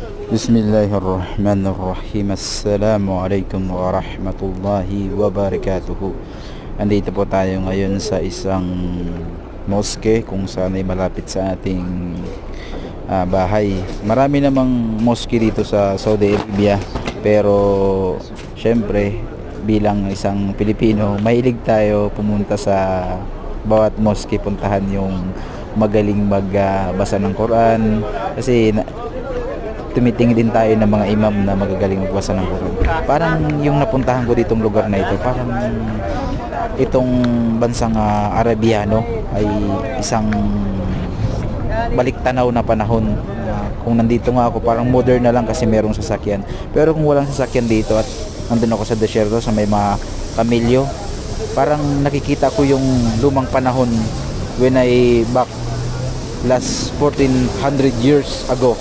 Bismillahirrahmanirrahim. Assalamualaikum warahmatullahi wabarakatuh. Andito po tayo ngayon sa isang mosque kung saan ay malapit sa ating bahay. Marami namang mosque dito sa Saudi Arabia, pero syempre bilang isang Pilipino, mahilig tayo pumunta sa bawat mosque, puntahan yung magaling magbasa ng Quran kasi tumitingin din tayo ng mga imam na magagaling magbasa ng Quran. Parang yung napuntahan ko ditong lugar na ito, parang itong bansang Arabiano ay isang baliktanaw na panahon. Kung nandito nga ako, parang modern na lang kasi merong sasakyan. Pero kung walang sasakyan dito at nandun ako sa desierto sa may mga kamilyo, parang nakikita ko yung lumang panahon when I back last 1400 years ago.